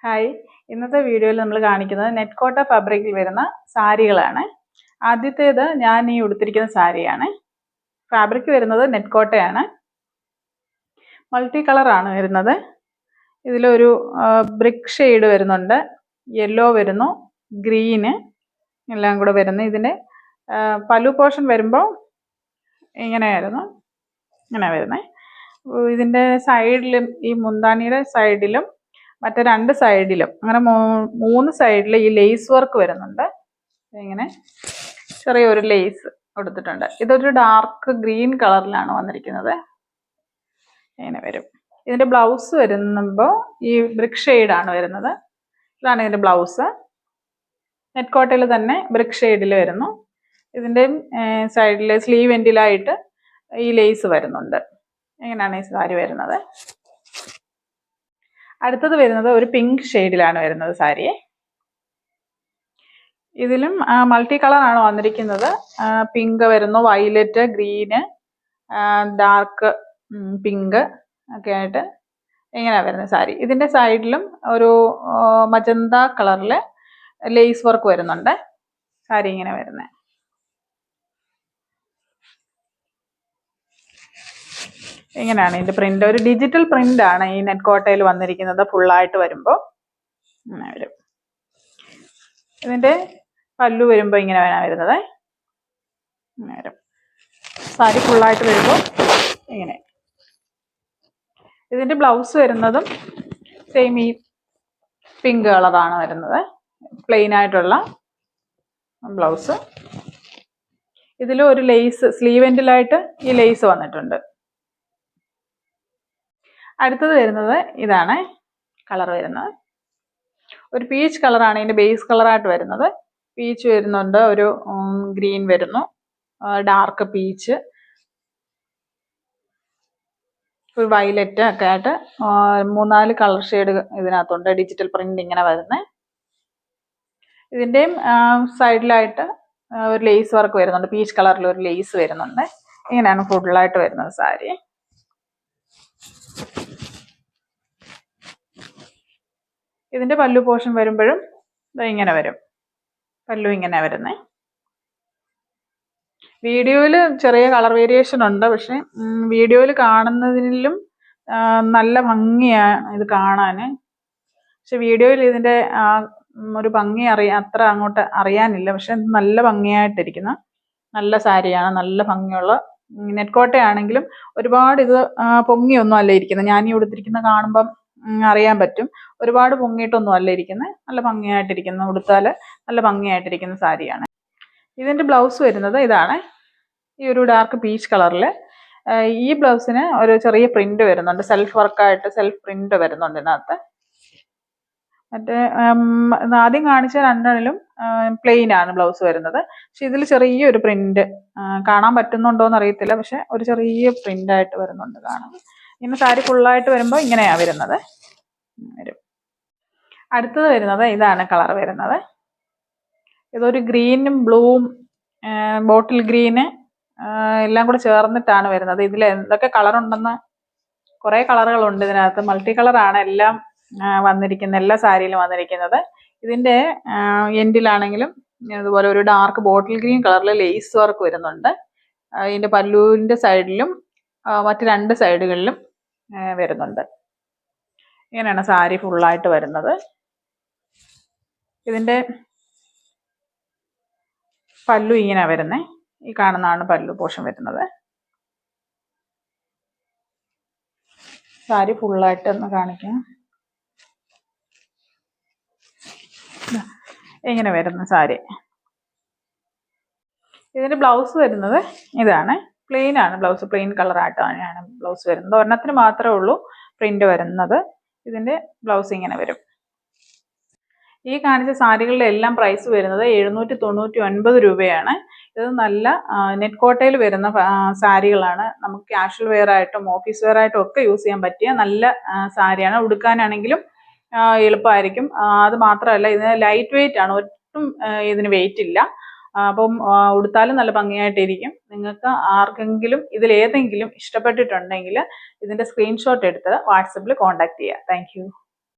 Hi, ഇന്നത്തെ വീഡിയോയിൽ നമ്മൾ കാണിക്കുന്നത് നെറ്റ് കോട്ട ഫാബ്രിക്കിൽ വരുന്ന സാരികളാണ്. ആദ്യത്തേത് ഞാൻ ഈ ഉടുത്തിരിക്കുന്ന സാരിയാണ്. ഫാബ്രിക് വരുന്നത് നെറ്റ് കോട്ടയാണ്. മൾട്ടി കളറാണ് വരുന്നത്. ഇതിലൊരു ബ്രിക്ക് ഷെയ്ഡ് വരുന്നുണ്ട്, യെല്ലോ വരുന്നു, ഗ്രീന് എല്ലാം കൂടെ വരുന്നു. ഇതിൻ്റെ പല്ലു പോർഷൻ വരുമ്പോൾ ഇങ്ങനെ വരുന്നത്. ഇതിൻ്റെ സൈഡിലും ഈ മുന്താണിയുടെ സൈഡിലും മറ്റേ രണ്ട് സൈഡിലും അങ്ങനെ മൂന്ന് സൈഡിൽ ഈ ലേസ് വർക്ക് വരുന്നുണ്ട്. ഇങ്ങനെ ചെറിയൊരു ലേസ് കൊടുത്തിട്ടുണ്ട്. ഇതൊരു ഡാർക്ക് ഗ്രീൻ കളറിലാണ് വന്നിരിക്കുന്നത്. ഇങ്ങനെ വരും. ഇതിൻ്റെ ബ്ലൗസ് വരുമ്പോൾ ഈ ബ്രിക്ക് ഷെയ്ഡാണ് വരുന്നത്. ഇതാണ് ഇതിൻ്റെ ബ്ലൗസ്. നെറ്റ് കോട്ടയിൽ തന്നെ ബ്രിക്ക് ഷെയ്ഡിൽ വരുന്നു. ഇതിൻ്റെ സൈഡിൽ സ്ലീവ് എൻഡിലായിട്ട് ഈ ലേസ് വരുന്നുണ്ട്. ഇങ്ങനെയാണ് ഈ സാരി വരുന്നത്. അടുത്തത് വരുന്നത് ഒരു പിങ്ക് ഷെയ്ഡിലാണ് വരുന്നത് സാരിയെ. ഇതിലും മൾട്ടി കളറാണ് വന്നിരിക്കുന്നത്. പിങ്ക് വരുന്നു, വയലറ്റ്, ഗ്രീന്, ഡാർക്ക് പിങ്ക് ഒക്കെ ആയിട്ട് ഇങ്ങനെ വരുന്ന സാരി. ഇതിൻ്റെ സൈഡിലും ഒരു മജന്ത കളറിൽ ലേസ് വർക്ക് വരുന്നുണ്ട്. സാരി ഇങ്ങനെ വരുന്നത്. ഇങ്ങനെയാണ് ഇതിൻ്റെ പ്രിന്റ്. ഒരു ഡിജിറ്റൽ പ്രിന്റ് ആണ് ഈ നെറ്റ് കോട്ടയിൽ വന്നിരിക്കുന്നത്. ഫുള്ളായിട്ട് വരുമ്പോൾ ഇങ്ങനെ വരും. ഇതിൻ്റെ പല്ലു വരുമ്പോൾ ഇങ്ങനെ വരുന്നത്. ഇങ്ങനെ വരും. സാരി ഫുള്ളായിട്ട് വരുമ്പോൾ ഇങ്ങനെ. ഇതിൻ്റെ ബ്ലൗസ് വരുന്നതും സെയിം ഈ പിങ്ക് കളറാണ് വരുന്നത്. പ്ലെയിൻ ആയിട്ടുള്ള ബ്ലൗസ്. ഇതിൽ ഒരു ലേസ് സ്ലീവ് എൻഡിലായിട്ട് ഈ ലേസ് വന്നിട്ടുണ്ട്. അടുത്തത് വരുന്നത് ഇതാണ് കളർ വരുന്നത്. ഒരു പീച്ച് കളറാണ് ഇതിൻ്റെ ബേസ് കളറായിട്ട് വരുന്നത്. പീച്ച് വരുന്നുണ്ട്, ഒരു ഗ്രീൻ വരുന്നു, ഡാർക്ക് പീച്ച്, ഒരു വയലറ്റ് ഒക്കെ ആയിട്ട് 3-4 കളർ ഷെയ്ഡ് ഇതിനകത്തുണ്ട്. ഡിജിറ്റൽ പ്രിന്റ് ഇങ്ങനെ വരുന്നത്. ഇതിൻ്റെയും സൈഡിലായിട്ട് ഒരു ലേസ് വർക്ക് വരുന്നുണ്ട്. പീച്ച് കളറിൽ ഒരു ലേസ് വരുന്നുണ്ട്. ഇങ്ങനെയാണ് ഫുള്ളായിട്ട് വരുന്നത് സാരി. ഇതിൻ്റെ പല്ലു പോർഷൻ വരുമ്പോഴും ഇങ്ങനെ വരും. പല്ലു ഇങ്ങനെ വരുന്നത്. വീഡിയോയിൽ ചെറിയ കളർ വേരിയേഷൻ ഉണ്ട്, പക്ഷെ വീഡിയോയിൽ കാണുന്നതിലും നല്ല ഭംഗിയാണ് ഇത് കാണാൻ. പക്ഷെ വീഡിയോയിൽ ഇതിൻ്റെ ഒരു ഭംഗി അത്ര അങ്ങോട്ട് അറിയാനില്ല. പക്ഷെ നല്ല ഭംഗിയായിട്ടിരിക്കുന്ന നല്ല സാരിയാണ്. നല്ല ഭംഗിയുള്ള നെറ്റ് കോട്ടയാണെങ്കിലും ഒരുപാട് ഇത് പൊങ്ങിയൊന്നും അല്ല ഇരിക്കുന്നത്. ഞാൻ ഈ ഉടുത്തിരിക്കുന്ന കാണുമ്പം അറിയാൻ പറ്റും. ഒരുപാട് പൊങ്ങിയിട്ടൊന്നും അല്ല ഇരിക്കുന്നത്. നല്ല ഭംഗിയായിട്ടിരിക്കുന്ന, ഉടുത്താൽ നല്ല ഭംഗിയായിട്ടിരിക്കുന്ന സാരിയാണ്. ഇതിൻ്റെ ബ്ലൗസ് വരുന്നത് ഇതാണ്, ഈ ഒരു ഡാർക്ക് പീച്ച് കളറിൽ. ഈ ബ്ലൗസിന് ഒരു ചെറിയ പ്രിന്റ് വരുന്നുണ്ട്. സെൽഫ് വർക്കായിട്ട് സെൽഫ് പ്രിന്റ് വരുന്നുണ്ട് ഇതിനകത്ത്. മറ്റേ ആദ്യം കാണിച്ച രണ്ടെണ്ണിലും പ്ലെയിൻ ആണ് ബ്ലൗസ് വരുന്നത്. പക്ഷെ ഇതിൽ ചെറിയൊരു പ്രിന്റ് കാണാൻ പറ്റുന്നുണ്ടോയെന്ന് അറിയത്തില്ല. പക്ഷെ ഒരു ചെറിയ പ്രിന്റ് ആയിട്ട് വരുന്നുണ്ട് കാണാൻ. ഇങ്ങനെ സാരി ഫുള്ളായിട്ട് വരുമ്പോൾ ഇങ്ങനെയാണ് വരുന്നത്. അടുത്തത് വരുന്നത് ഇതാണ് കളർ വരുന്നത്. ഇതൊരു ഗ്രീനും ബ്ലൂവും ബോട്ടിൽ ഗ്രീന് എല്ലാം കൂടെ ചേർന്നിട്ടാണ് വരുന്നത്. ഇതിൽ എന്തൊക്കെ കളറുണ്ടെന്ന് കുറേ കളറുകളുണ്ട് ഇതിനകത്ത്. മൾട്ടി കളറാണ് എല്ലാം വന്നിരിക്കുന്നത്, എല്ലാ സാരിയിലും വന്നിരിക്കുന്നത്. ഇതിൻ്റെ എൻഡിലാണെങ്കിലും അതുപോലെ ഒരു ഡാർക്ക് ബോട്ടിൽ ഗ്രീൻ കളറിൽ ലേസ് വർക്ക് വരുന്നുണ്ട്. ഇതിൻ്റെ പല്ലുവിൻ്റെ സൈഡിലും മറ്റ് രണ്ട് സൈഡുകളിലും വരുന്നുണ്ട്. ഇങ്ങനെയാണ് സാരി ഫുള്ളായിട്ട് വരുന്നത്. ഇതിൻ്റെ പല്ലു ഇങ്ങനെ വരുന്നത്. ഈ കാണുന്നതാണ് പല്ലു പോർഷൻ വരുന്നത്. സാരി ഫുള്ളായിട്ട് ഒന്ന് കാണിക്കാം. ഇങ്ങനെ വരുന്ന സാരി. ഇതിൻ്റെ ബ്ലൗസ് വരുന്നത് ഇതാണ്. പ്ലെയിൻ ആണ് ബ്ലൗസ്. പ്ലെയിൻ കളറായിട്ടാണ് ബ്ലൗസ് വരുന്നത്. ഒരെണ്ണത്തിന് മാത്രമേ ഉള്ളൂ പ്രിന്റ് വരുന്നത്. ഇതിൻ്റെ ബ്ലൗസ് ഇങ്ങനെ വരും. ഈ കാണിച്ച സാരികളുടെ എല്ലാം പ്രൈസ് വരുന്നത് 799 രൂപയാണ്. ഇത് നല്ല നെറ്റ് കോട്ടയിൽ വരുന്ന സാരികളാണ്. നമുക്ക് കാഷ്വൽ വെയർ ആയിട്ടും ഓഫീസ് വെയർ ആയിട്ടും ഒക്കെ യൂസ് ചെയ്യാൻ പറ്റിയ നല്ല സാരിയാണ്. ഉടുക്കാനാണെങ്കിലും എളുപ്പമായിരിക്കും. അത് മാത്രമല്ല ഇതിന് ലൈറ്റ് വെയിറ്റ് ആണ്. ഒട്ടും ഇതിന് വെയിറ്റ് ഇല്ല. അപ്പം ഉടുത്താലും നല്ല ഭംഗിയായിട്ടിരിക്കും. നിങ്ങൾക്ക് ആർക്കെങ്കിലും ഇതിലേതെങ്കിലും ഇഷ്ടപ്പെട്ടിട്ടുണ്ടെങ്കിൽ ഇതിൻ്റെ സ്ക്രീൻഷോട്ട് എടുത്ത് വാട്സപ്പിൽ കോൺടാക്ട് ചെയ്യുക. Thank you.